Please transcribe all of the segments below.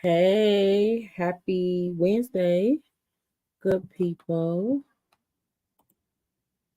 Hey, happy Wednesday, good people.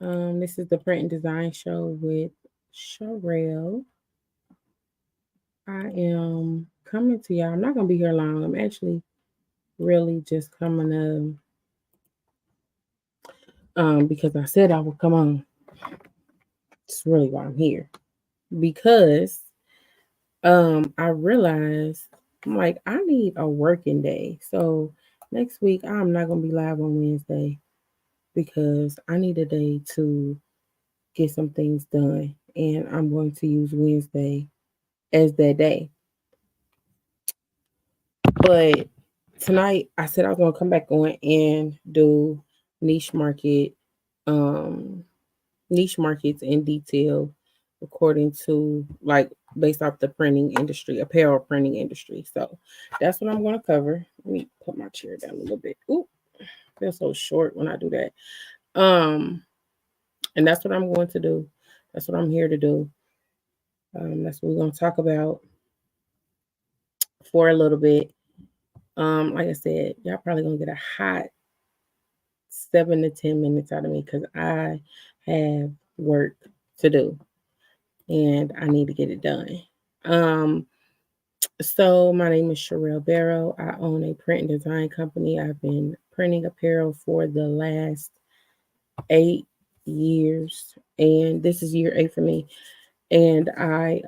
This is the print and design show with cherrelb. I am coming to y'all. I'm not gonna be here long. I'm actually really just coming because I said I would come on. It's really why I'm here. Because I realized I'm like I need a working day. So next week I'm not gonna be live on Wednesday because I need a day to get some things done. And I'm going to use Wednesday as that day. But tonight I said I was gonna come back on and do niche market, um, niche markets in detail according to like based off the printing industry, apparel printing industry. So that's what I'm gonna cover. Let me put my chair down a little bit. Ooh, I feel so short when I do that. And that's what I'm going to do. That's what I'm here to do. That's what we're gonna talk about for a little bit. Like I said, y'all probably gonna get a hot 7 to 10 minutes out of me because I have work to do and I need to get it done. Um, so my name is cherrelb. I own a print and design company. I've been printing apparel for the last 8 years, and this is year 8 for me. And I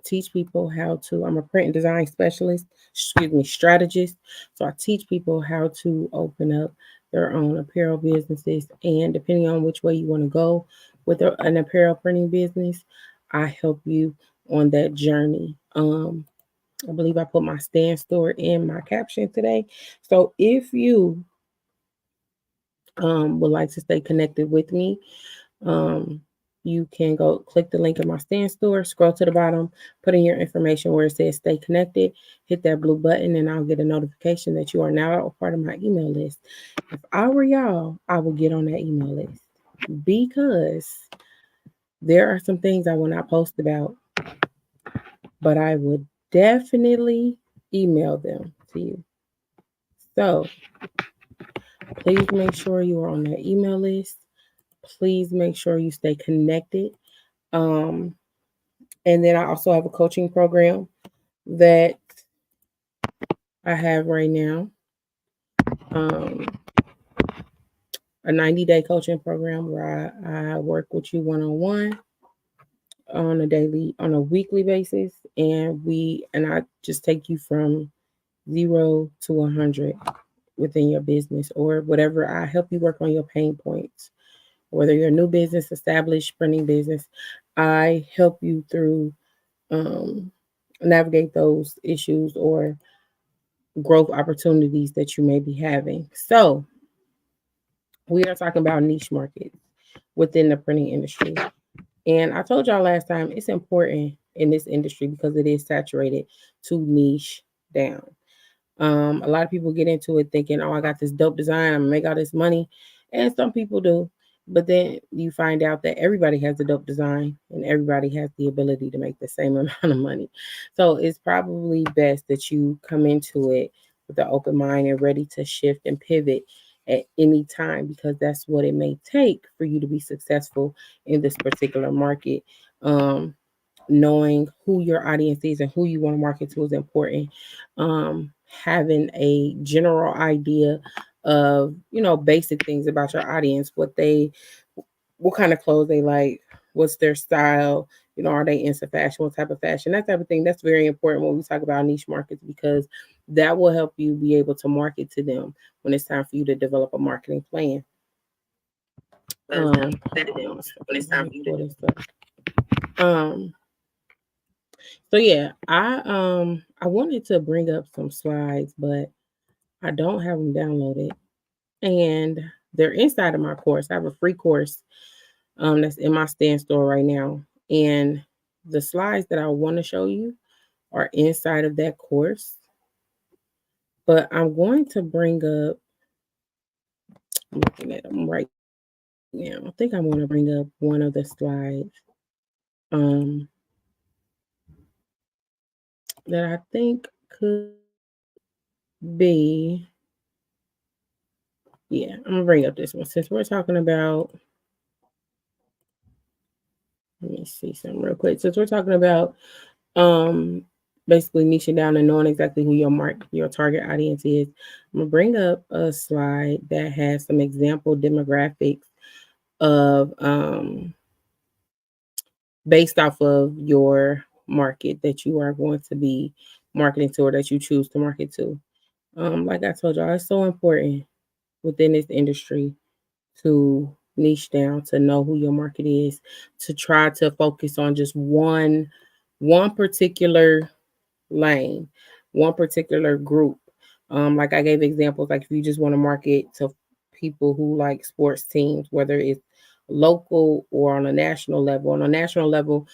teach people how to, I'm a print and design specialist, strategist. So I teach people how to open up their own apparel businesses. And depending on which way you want to go with an apparel printing business, I help you on that journey. I believe I put my stan.store in my caption today. So if you would like to stay connected with me, um, you can go click the link in my stan.store, scroll to the bottom, put in your information where it says stay connected, hit that blue button, and I'll get a notification that you are now a part of my email list. If I were y'all, I would get on that email list because there are some things I will not post about, but I would definitely email them to you. So please make sure you are on that email list. Please make sure you stay connected. Um, and then I also have a coaching program that I have right now, um, a 90-day coaching program where I work with you one on one on a weekly basis, and I just take you from 0 to 100 within your business or whatever. I help you work on your pain points, whether you're a new business, established printing business. I help you through um, navigate those issues or growth opportunities that you may be having. So, we are talking about niche markets within the printing industry. And I told y'all last time it's important in this industry because it is saturated to niche down. A lot of people get into it thinking, oh, I got this dope design, I'm gonna make all this money. And some people do. But then you find out that everybody has a dope design and everybody has the ability to make the same amount of money. So it's probably best that you come into it with an open mind and ready to shift and pivot at any time because that's what it may take for you to be successful in this particular market. Um, Knowing who your audience is and who you want to market to is important. Um, Having a general idea of basic things about your audience, what kind of clothes they like, what's their style, are they into fashion, what type of fashion, that type of thing. That's very important when we talk about niche markets because that will help you be able to market to them when it's time for you to develop a marketing plan. When it's time for you to so yeah, I wanted to bring up some slides, but I don't have them downloaded, and they're inside of my course. I have a free course that's in my stan.store right now, and the slides that I want to show you are inside of that course. But I'm going to bring up. I'm looking at them right now. I think I'm going to bring up one of the slides um, that I think could be, yeah, I'm gonna bring up this one since we're talking about. Let me see something real quick. Since we're talking about um basically niching down and knowing exactly who your target audience is, I'm gonna bring up a slide that has some example demographics of based off of your market that you are going to be marketing to or that you choose to market to. Like I told y'all, it's so important within this industry to niche down, to know who your market is, to try to focus on just one particular lane, one particular group. Like I gave examples, like if you just want to market to people who like sports teams, whether it's local or on a national level. On a national level,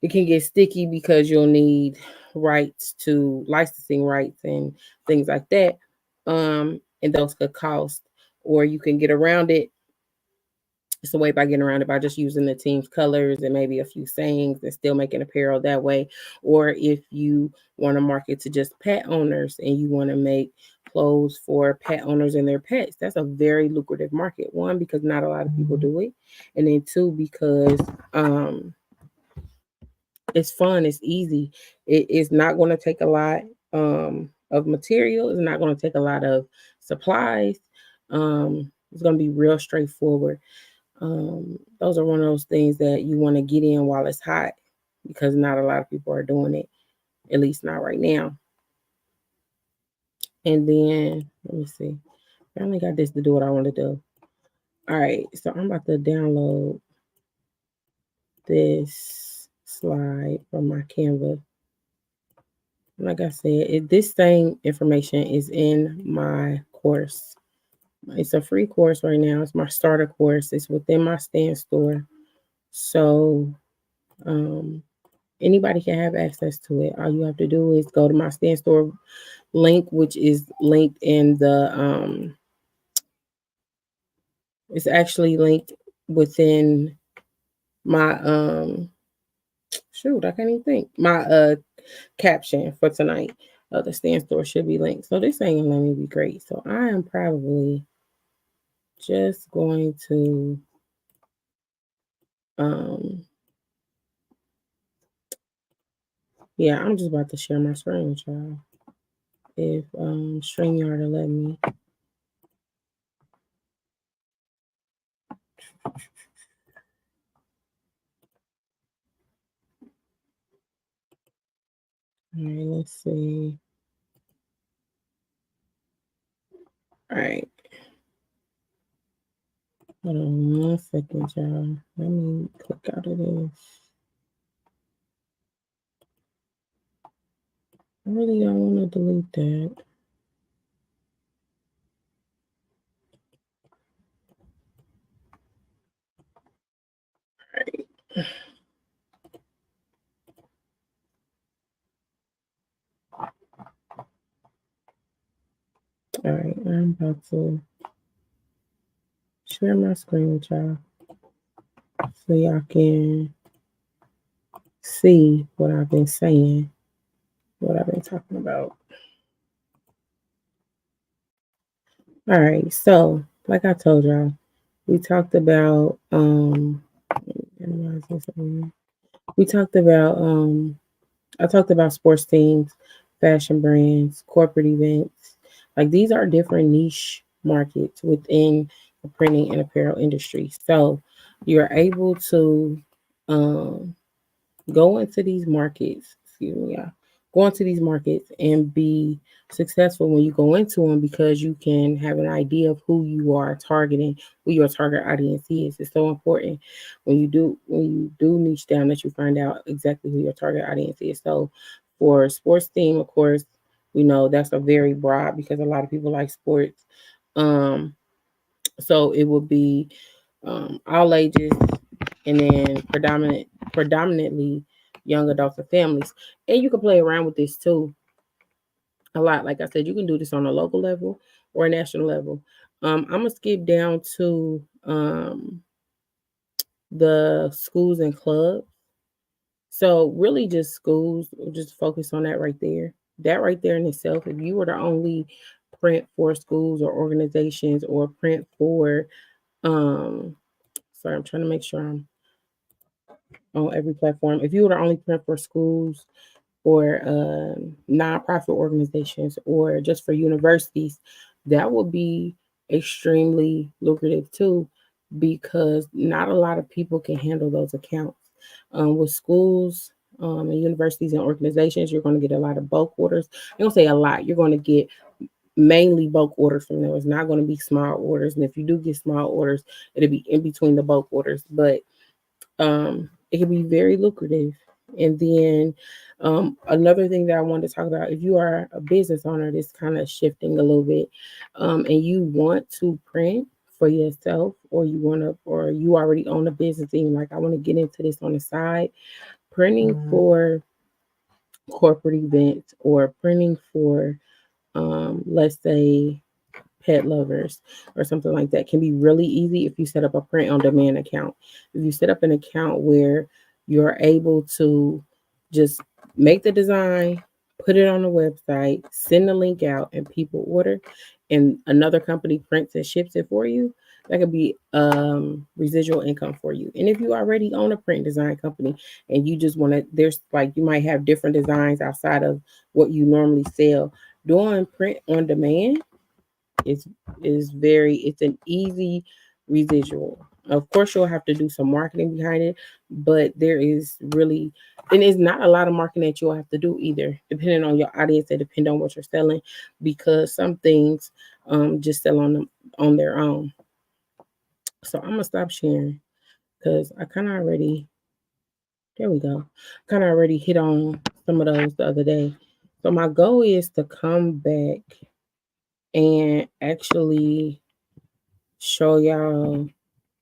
it can get sticky because you'll need rights to licensing rights and things like that. And those could cost, or you can get around it. It's a way by getting around it by just using the team's colors and maybe a few sayings and still making apparel that way. Or if you want to market to just pet owners and you want to make clothes for pet owners and their pets, that's a very lucrative market. One, because not a lot of people do it. And then two, because it's fun, it's easy. It is not going to take a lot of material. It's not going to take a lot of supplies. It's going to be real straightforward. Those are one of those things that you want to get in while it's hot because not a lot of people are doing it, at least not right now. And then let me see. I only got this to do what I want to do. All right, so I'm about to download this slide from my Canva. Like I said, this same information is in my course. It's a free course right now. It's my starter course. It's within my stan.store. So anybody can have access to it. All you have to do is go to my stan.store link, which is linked in the it's actually linked within my shoot, I can't even think. My caption for tonight. The stan.store should be linked. So this ain't gonna let me be great. So I am probably just going to um yeah, I'm just about to share my screen with y'all. If StreamYard will let me. All right, let's see. All right. Hold on 1 second, y'all. Let me click out of this. I really don't want to delete that. All right, I'm about to share my screen with y'all so y'all can see what I've been saying, what I've been talking about. All right, so like I told y'all, we talked about we talked about I talked about sports teams, fashion brands, corporate events. Like these are different niche markets within the printing and apparel industry. So you're able to um, go into these markets, excuse me, yeah, go into these markets and be successful when you go into them because you can have an idea of who you are targeting, who your target audience is. It's so important when you do niche down that you find out exactly who your target audience is. So for sports team, of course, we know that's a very broad because a lot of people like sports. Um, so it would be all ages and then predominantly young adults and families. And you can play around with this too a lot. Like I said, you can do this on a local level or a national level. I'm gonna skip down to the schools and clubs. So really just schools, just focus on that right there. that right there in itself, if you were to only print for schools or organizations or print for sorry, I'm trying to make sure I'm on every platform. If you were to only print for schools or nonprofit organizations or just for universities, that would be extremely lucrative too, because not a lot of people can handle those accounts. With schools and universities and organizations, you're going to get a lot of bulk orders. I don't say a lot, you're going to get mainly bulk orders from them. It's not going to be small orders. And if you do get small orders, it'll be in between the bulk orders. But it can be very lucrative. And then another thing that I wanted to talk about, if you are a business owner, this kind of shifting a little bit, and you want to print for yourself, or you want to, or you already own a business, even like I want to get into this on the side, printing for corporate events or printing for, let's say, pet lovers or something like that, can be really easy if you set up a print on demand account. If you set up an account where you're able to just make the design, put it on the website, send the link out, and people order, and another company prints and ships it for you, that could be residual income for you. And if you already own a print design company and you just want to, there's like you might have different designs outside of what you normally sell, doing print on demand is it's an easy residual. Of course, you'll have to do some marketing behind it, but there is really, and it's not a lot of marketing that you'll have to do either, depending on your audience. They depend on what you're selling, because some things just sell on them on their own. So I'm gonna stop sharing because I kind of already, there we go, kind of already hit on some of those the other day. So my goal is to come back and actually show y'all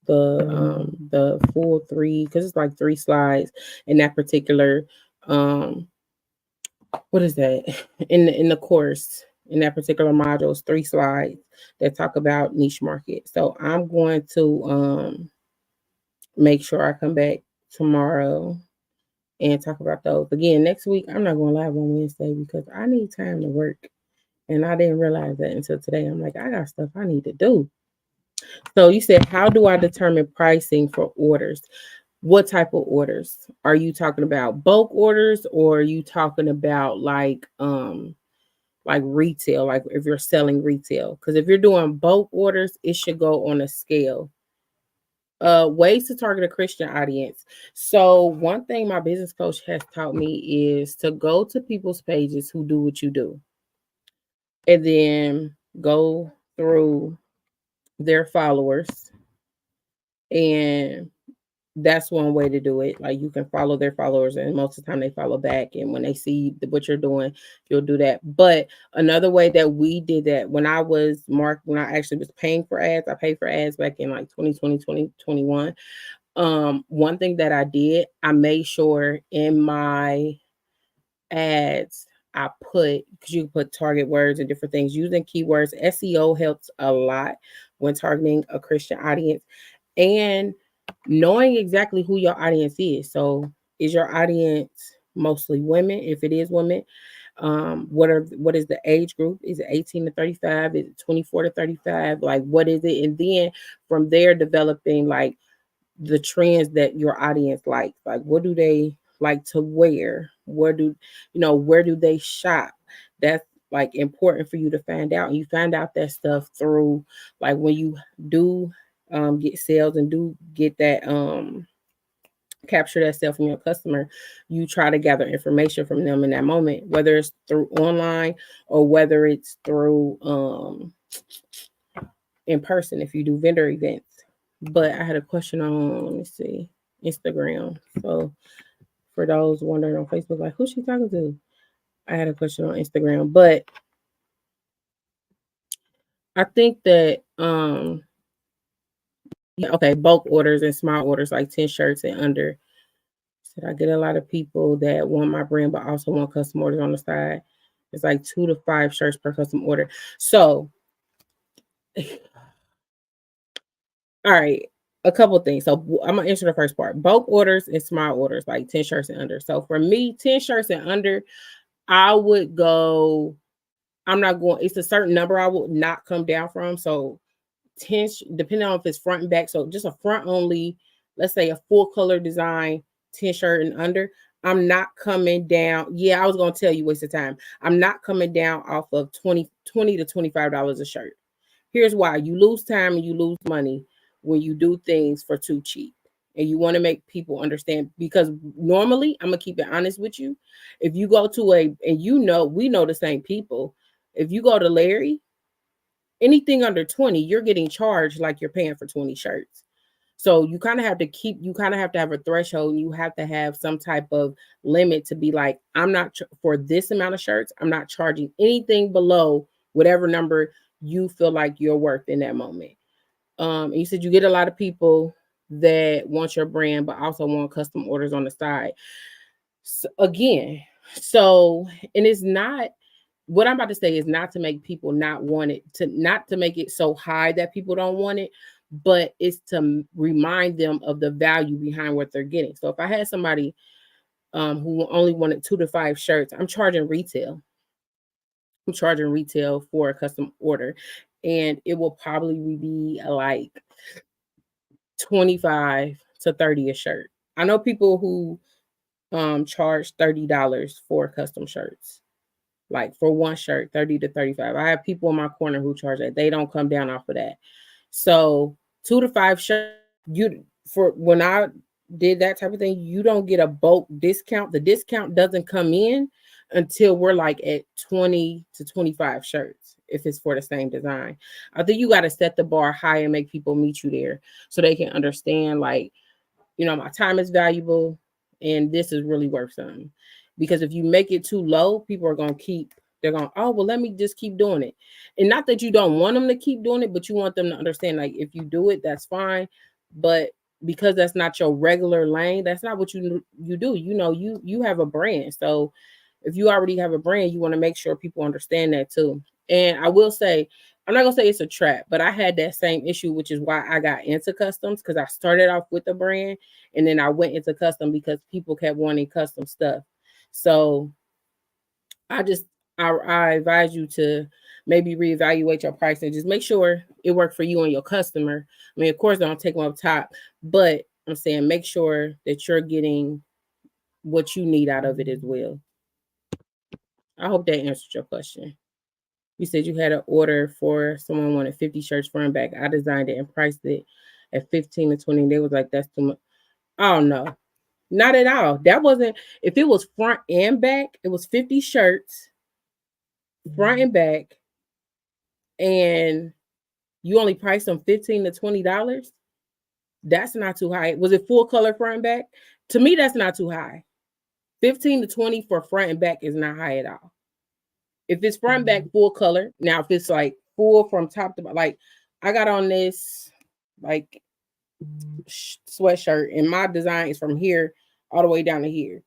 the full three, because it's like three slides in that particular what is that, in the course, in that particular modules, three slides that talk about niche market. So I'm going to make sure I come back tomorrow and talk about those again. Next week I'm not going live on Wednesday because I need time to work, and I didn't realize that until today. I'm like, I got stuff I need to do. So you said, how do I determine pricing for orders? What type of orders? Are you talking about bulk orders, or are you talking about like retail, like if you're selling retail? Because if you're doing bulk orders, it should go on a scale. Ways to target a Christian audience. So one thing my business coach has taught me is to go to people's pages who do what you do, and then go through their followers, and that's one way to do it. Like, you can follow their followers, and most of the time they follow back. And when they see what you're doing, you'll do that. But another way that we did that, when when I actually was paying for ads, I paid for ads back in like 2020, 2021. One thing that I did, I made sure in my ads, I put, because you can put target words and different things using keywords. SEO helps a lot when targeting a Christian audience, and knowing exactly who your audience is. So is your audience mostly women? If it is women, what is the age group? Is it 18 to 35? Is it 24 to 35? Like, what is it? And then from there, developing like the trends that your audience likes. Like, what do they like to wear? Where do they shop? That's like important for you to find out. And you find out that stuff through, like, when you do get sales and do get that capture that sale from your customer, you try to gather information from them in that moment, whether it's through online or whether it's through in person if you do vendor events. But I had a question on, let me see, Instagram. So for those wondering on Facebook, like, who's she talking to? I had a question on Instagram, but I think that yeah, okay, bulk orders and small orders, like 10 shirts and under. Said I get a lot of people that want my brand but also want custom orders on the side. It's like 2 to 5 shirts per custom order. So all right, a couple things. So I'm gonna answer the first part. Bulk orders and small orders, like 10 shirts and under. So for me, 10 shirts and under, I would go, I'm not going, it's a certain number I will not come down from. So 10, depending on if it's front and back. So just a front only, let's say a full color design, 10 shirt and under. I'm not coming down. Yeah, I was going to tell you, waste of time. I'm not coming down off of 20 to $25 a shirt. Here's why: you lose time and you lose money when you do things for too cheap. And you want to make people understand, because normally, I'm gonna keep it honest with you. If you go to and we know the same people. If you go to Larry, anything under 20, you're getting charged like you're paying for 20 shirts. So you kind of have to have a threshold, and you have to have some type of limit to be like, I'm not for this amount of shirts, I'm not charging anything below whatever number you feel like you're worth in that moment. And you said you get a lot of people that want your brand, but also want custom orders on the side. So, again, so, and it's not, what I'm about to say is not to make people not want it, to not to make it so high that people don't want it, but it's to remind them of the value behind what they're getting. So if I had somebody who only wanted 2 to 5 shirts, I'm charging retail. I'm charging retail for a custom order, and it will probably be like 25 to 30 a shirt. I know people who charge $30 for custom shirts. Like for one shirt, 30 to 35. I have people in my corner who charge that. They don't come down off of that. So 2 to 5 shirts, you for when I did that type of thing, you don't get a bulk discount. The discount doesn't come in until we're like at 20 to 25 shirts if it's for the same design. I think you got to set the bar high and make people meet you there so they can understand, like, my time is valuable and this is really worth something. Because if you make it too low, people are going to they're going, oh, well, let me just keep doing it. And not that you don't want them to keep doing it, but you want them to understand, like, if you do it, that's fine. But because that's not your regular lane, that's not what you do. You have a brand. So if you already have a brand, you want to make sure people understand that too. And I will say, I'm not gonna say it's a trap, but I had that same issue, which is why I got into customs, because I started off with a brand and then I went into custom because people kept wanting custom stuff. So I just I advise you to maybe reevaluate your price and just make sure it works for you and your customer. I mean, of course, don't take them up top, but I'm saying make sure that you're getting what you need out of it as well. I hope that answered your question. You said you had an order for someone wanted 50 shirts front and back. I designed it and priced it at 15 to 20. They was like, that's too much. Oh no, not at all. That wasn't, if it was front and back, it was 50 shirts, front and back, and you only priced them $15 to $20. That's not too high. Was it full color front and back? To me, that's not too high. 15 to 20 for front and back is not high at all. If it's front and back full color, now if it's like full from top to bottom, like I got on this like sweatshirt and my design is from here all the way down to here.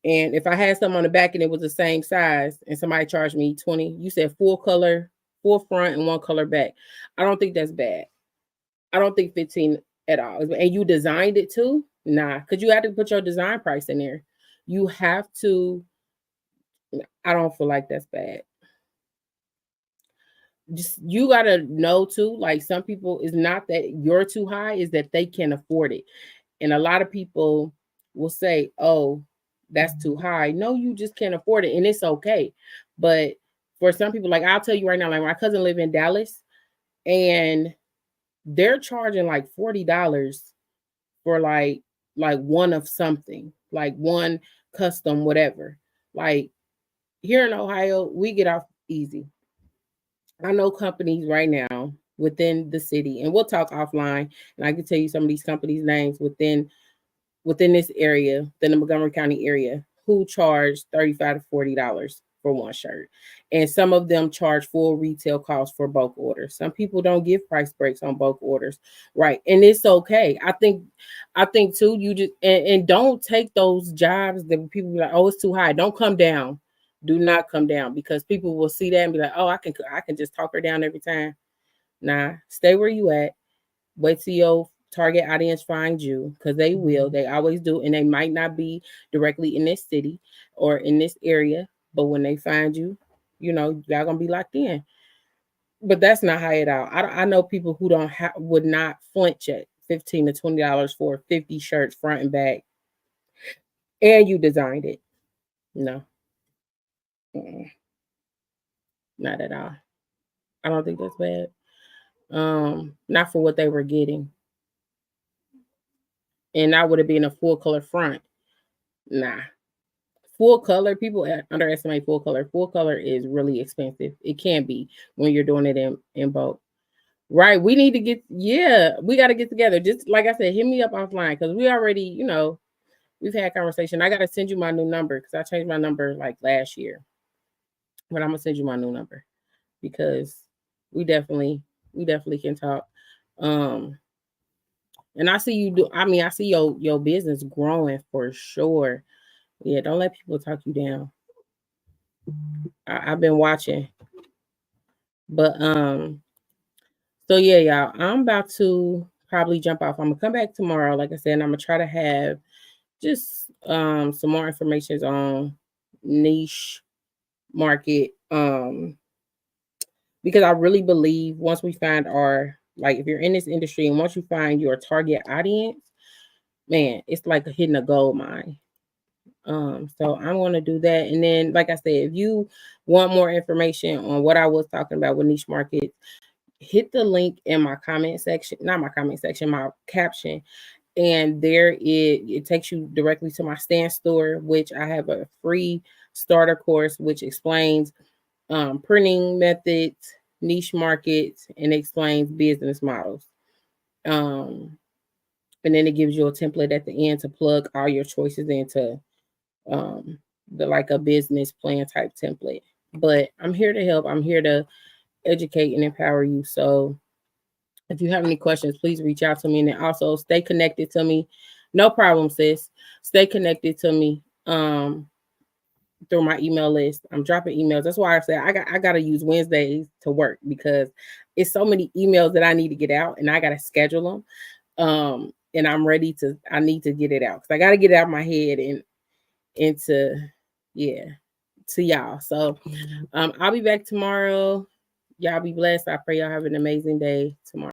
And if I had something on the back and it was the same size and somebody charged me 20, you said full color, full front and one color back. I don't think that's bad. I don't think 15 at all. And you designed it too? Nah, because you had to put your design price in there. You have to. I don't feel like that's bad. Just you gotta know too, like some people, it's not that you're too high, is that they can afford it. And a lot of people will say, oh, that's too high. No, you just can't afford it, and it's okay. But for some people, like I'll tell you right now, like my cousin live in Dallas and they're charging like $40 for like one of something, like one custom whatever. Like here in Ohio, we get off easy. I know companies right now within the city, and we'll talk offline, and I can tell you some of these companies' names within this area, the Montgomery County area, who charge $35 to $40 for one shirt. And some of them charge full retail cost for bulk orders. Some people don't give price breaks on bulk orders. Right. And it's okay. I think too, you just and don't take those jobs that people be like, oh, it's too high. Don't come down. Do not come down, because people will see that and be like, oh, I can just talk her down every time. Nah, stay where you at. Wait till your target audience finds you, because they will. They always do, and they might not be directly in this city or in this area, But when they find you, y'all gonna be locked in. But that's not how it out. I know people who would not flinch at $15 to $20 for 50 shirts front and back, and you designed it. No, not at all. I don't think that's bad. Not for what they were getting, and that would have been a full color front. Nah, full color. People underestimate full color. Full color is really expensive. It can be when you're doing it in bulk. Right. We need to we got to get together. Just like I said, hit me up offline because we already, we've had conversation. I got to send you my new number because I changed my number like last year. But I'm going to send you my new number because we definitely can talk. And I see I see your business growing for sure. Yeah, don't let people talk you down. I've been watching. But so yeah, y'all, I'm about to probably jump off. I'm gonna come back tomorrow, like I said, and I'm gonna try to have just some more information on niche market. Because I really believe once we find if you're in this industry and once you find your target audience, man, it's like hitting a gold mine. So I'm gonna do that. And then, like I said, if you want more information on what I was talking about with niche markets, hit the link in my comment section, not my comment section, my caption. And there it takes you directly to my stan.store, which I have a free starter course, which explains printing methods, niche markets, and explains business models. And then it gives you a template at the end to plug all your choices into like a business plan type template. But I'm here to help. I'm here to educate and empower you. So if you have any questions, please reach out to me. And then also stay connected to me. No problem, sis. Stay connected to me through my email list. I'm dropping emails. That's why I said I gotta use Wednesdays to work because it's so many emails that I need to get out and I gotta schedule them. And I need to get it out because I gotta get it out of my head and into to y'all. So I'll be back tomorrow. Y'all be blessed. I pray y'all have an amazing day tomorrow.